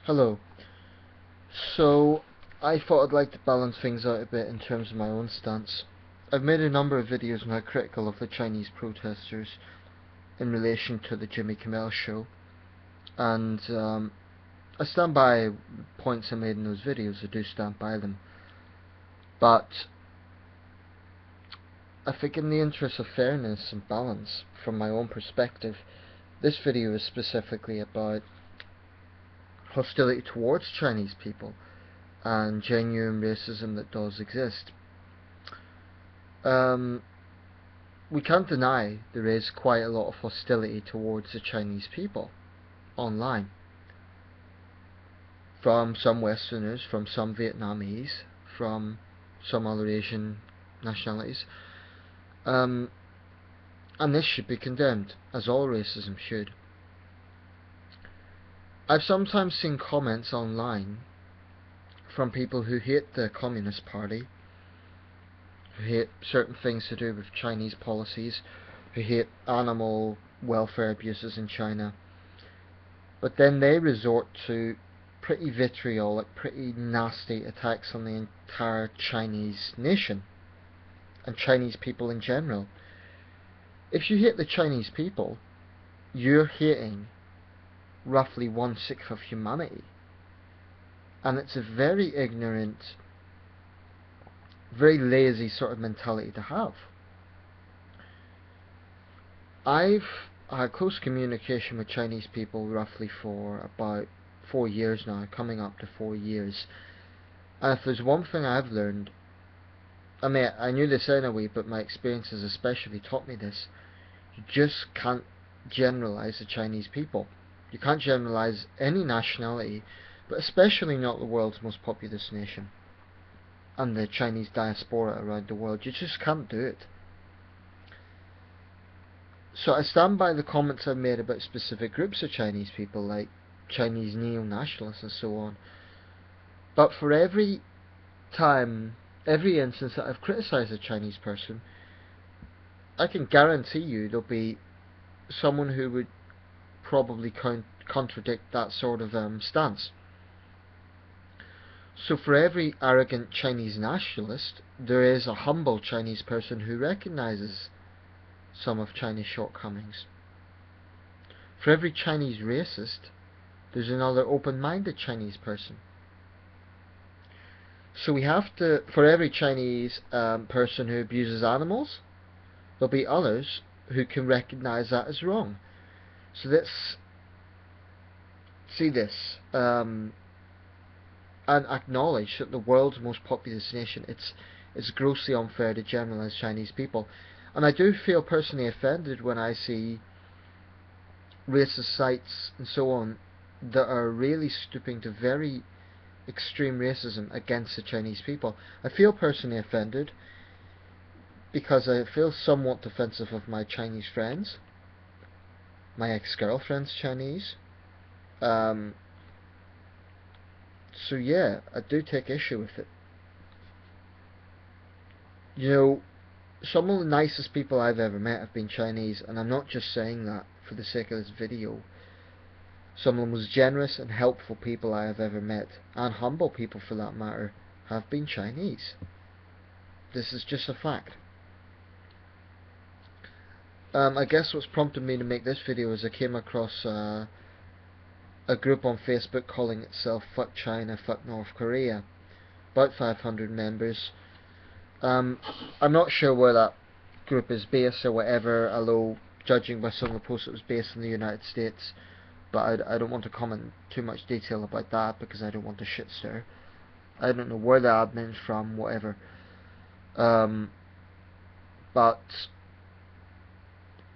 Hello. So, I thought I'd like to balance things out a bit in terms of my own stance. I've made a number of videos now critical of the Chinese protesters in relation to the Jimmy Kimmel show, and I stand by points I made in those videos. I do stand by them. But I think in the interest of fairness and balance, from my own perspective, this video is specifically about hostility towards Chinese people and genuine racism that does exist. We can't deny there is quite a lot of hostility towards the Chinese people online. From some Westerners, from some Vietnamese, from some other Asian nationalities. And this should be condemned, as all racism should. I've sometimes seen comments online from people who hate the Communist Party, who hate certain things to do with Chinese policies, who hate animal welfare abuses in China, but then they resort to pretty vitriolic, pretty nasty attacks on the entire Chinese nation and Chinese people in general. If you hate the Chinese people, you're hating roughly 1/6 of humanity, and it's a very ignorant, very lazy sort of mentality to have. I've had close communication with Chinese people roughly for about 4 years now, coming up to 4 years, and if there's one thing I've learned, I mean, I knew this anyway, but my experiences especially taught me this: you just can't generalize the Chinese people. You can't generalize any nationality, but especially not the world's most populous nation and the Chinese diaspora around the world. You just can't do it. So I stand by the comments I've made about specific groups of Chinese people, like Chinese neo-nationalists and so on. But for every time, every instance that I've criticised a Chinese person, I can guarantee you there'll be someone who would probably contradict that sort of stance. So for every arrogant Chinese nationalist, there is a humble Chinese person who recognises some of China's shortcomings. For every Chinese racist, there's another open-minded Chinese person. So we have to, for every Chinese person who abuses animals, there'll be others who can recognise that as wrong. So let's see this and acknowledge that the world's most populous nation, it's grossly unfair to generalise Chinese people. And I do feel personally offended when I see racist sites and so on that are really stooping to very extreme racism against the Chinese people. I feel personally offended because I feel somewhat defensive of my Chinese friends. My ex-girlfriend's Chinese. So yeah, I do take issue with it. You know, some of the nicest people I've ever met have been Chinese, and I'm not just saying that for the sake of this video. Some of the most generous and helpful people I have ever met, and humble people for that matter, have been Chinese. This is just a fact. I guess what's prompted me to make this video is I came across a group on Facebook calling itself Fuck China, Fuck North Korea. About 500 members. I'm not sure where that group is based or whatever, although judging by some of the posts it was based in the United States, but I don't want to comment too much detail about that because I don't want to shit stir. I don't know where the admin's from, whatever. But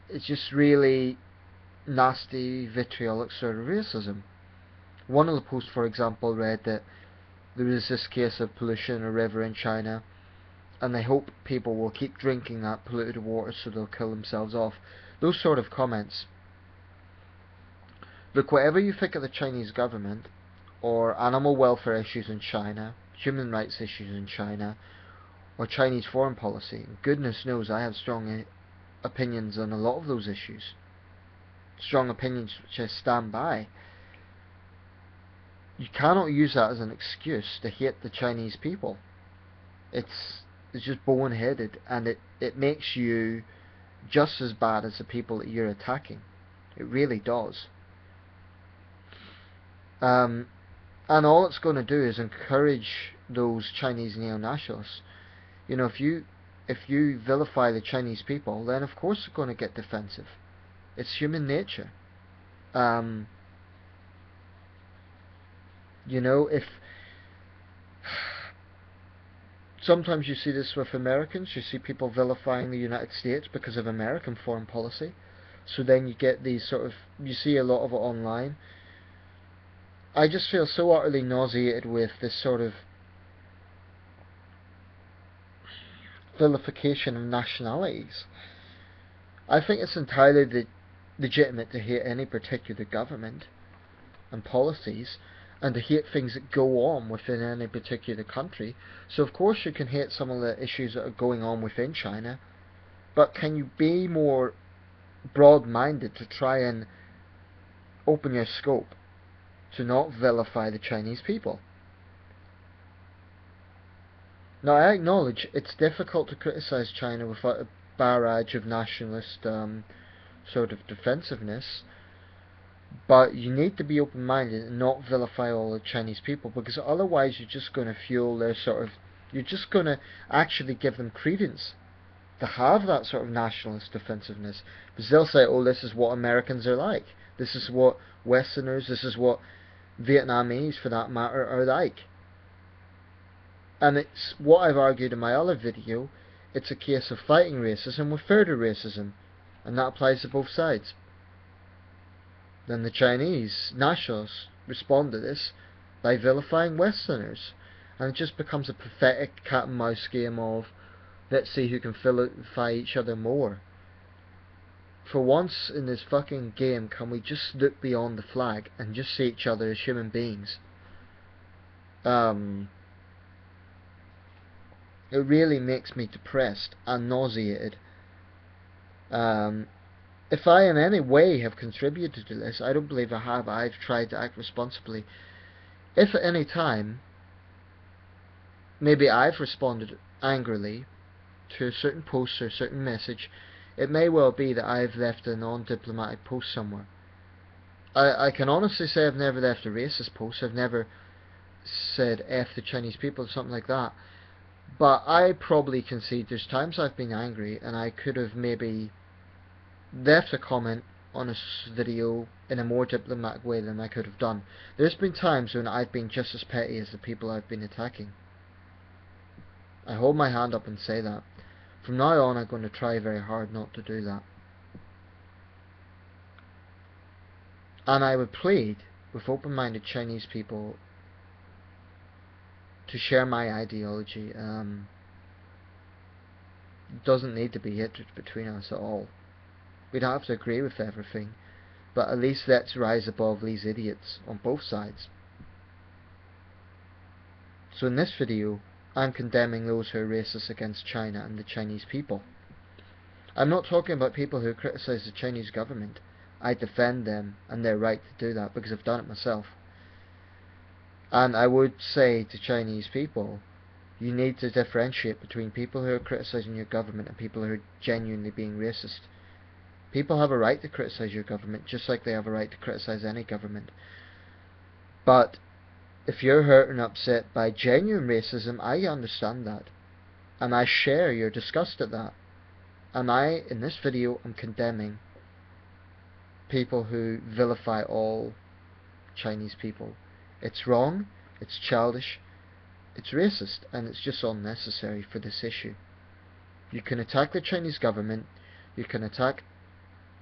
it's just really nasty, vitriolic sort of racism. One of the posts, for example, read that there is this case of pollution in a river in China, and they hope people will keep drinking that polluted water so they'll kill themselves off. Those sort of comments. Look, whatever you think of the Chinese government, or animal welfare issues in China, human rights issues in China, or Chinese foreign policy, goodness knows I have strong opinions on a lot of those issues. Strong opinions which I stand by. you cannot use that as an excuse to hate the Chinese people. It's it's just boneheaded, and it makes you just as bad as the people that you're attacking. It really does. And all it's going to do is encourage those Chinese neo-nationalists. You know, if you vilify the Chinese people, then of course they're going to get defensive. It's human nature. Um, you know, if sometimes you see this with Americans, you see people vilifying the United States because of American foreign policy. So then you get these sort of, you see a lot of it online. I just feel so utterly nauseated with this sort of vilification of nationalities. I think it's entirely legitimate to hate any particular government and policies, and to hate things that go on within any particular country. So of course you can hate some of the issues that are going on within China, but can you be more broad-minded to try and open your scope to not vilify the Chinese people? Now, I acknowledge it's difficult to criticise China without a barrage of nationalist sort of defensiveness, but you need to be open-minded and not vilify all the Chinese people, because otherwise you're just going to fuel their sort of, you're just going to actually give them credence to have that sort of nationalist defensiveness, because they'll say, oh, this is what Americans are like, this is what Westerners, this is what Vietnamese for that matter are like. And it's what I've argued in my other video. It's a case of fighting racism with further racism, and that applies to both sides. Then the Chinese nationalists respond to this by vilifying Westerners, and it just becomes a pathetic cat and mouse game of let's see who can vilify each other more. For once in this fucking game, can we just look beyond the flag and just see each other as human beings? It really makes me depressed and nauseated. If I in any way have contributed to this, I don't believe I have. I've tried to act responsibly. If at any time, maybe I've responded angrily to a certain post or a certain message, it may well be that I've left a non-diplomatic post somewhere. I can honestly say I've never left a racist post. I've never said F the Chinese people or something like that. But I probably concede there's times I've been angry and I could have maybe left a comment on a video in a more diplomatic way than I could have done. There's been times when I've been just as petty as the people I've been attacking. I hold my hand up and say that. From now on I'm going to try very hard not to do that. And I would plead with open-minded Chinese people to share my ideology. It doesn't need to be hatred between us at all. We don't have to agree with everything, but at least let's rise above these idiots on both sides. So in this video, I'm condemning those who are racist against China and the Chinese people. I'm not talking about people who criticize the Chinese government. I defend them and their right to do that because I've done it myself. And I would say to Chinese people, you need to differentiate between people who are criticizing your government and people who are genuinely being racist. People have a right to criticize your government, just like they have a right to criticize any government. But if you're hurt and upset by genuine racism, I understand that. And I share your disgust at that. And I, in this video, am condemning people who vilify all Chinese people. It's wrong, it's childish, it's racist, and it's just unnecessary for this issue. You can attack the Chinese government, you can attack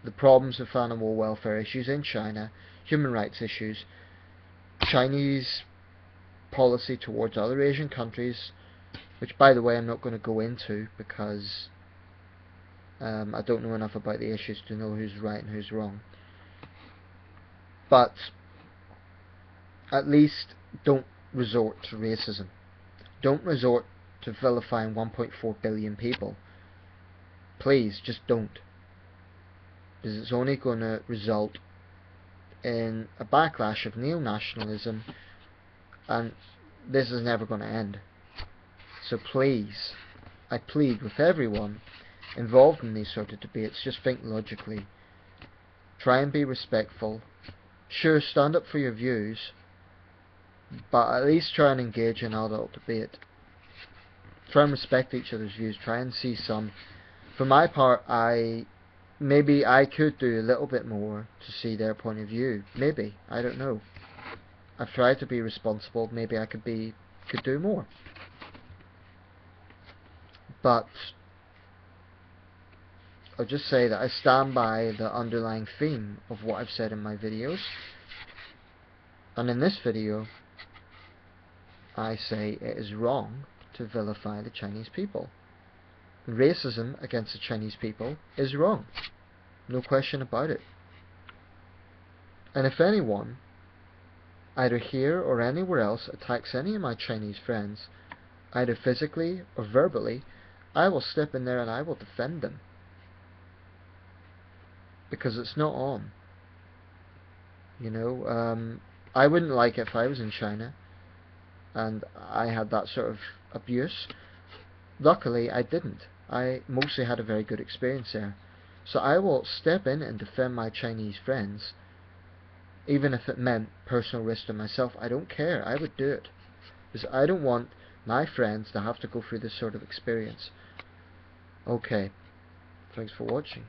the problems with animal welfare issues in China, human rights issues, Chinese policy towards other Asian countries, which by the way I'm not going to go into because I don't know enough about the issues to know who's right and who's wrong. But at least don't resort to racism. Don't resort to vilifying 1.4 billion people. Please, just don't. Because it's only going to result in a backlash of neo-nationalism and this is never going to end. So please, I plead with everyone involved in these sort of debates, just think logically. Try and be respectful. Sure, stand up for your views, but at least try and engage in adult debate. Try and respect each other's views. Try and see some. For my part, maybe I could do a little bit more to see their point of view. Maybe, I don't know. I've tried to be responsible. Maybe I could do more. But I'll just say that I stand by the underlying theme of what I've said in my videos. And in this video, I say it is wrong to vilify the Chinese people. Racism against the Chinese people is wrong. No question about it. And if anyone, either here or anywhere else, attacks any of my Chinese friends, either physically or verbally, I will step in there and I will defend them. Because it's not on. You know, I wouldn't like it if I was in China and I had that sort of abuse. Luckily, I didn't. I mostly had a very good experience there. So I will step in and defend my Chinese friends, even if it meant personal risk to myself. I don't care. I would do it. Because I don't want my friends to have to go through this sort of experience. Okay. Thanks for watching.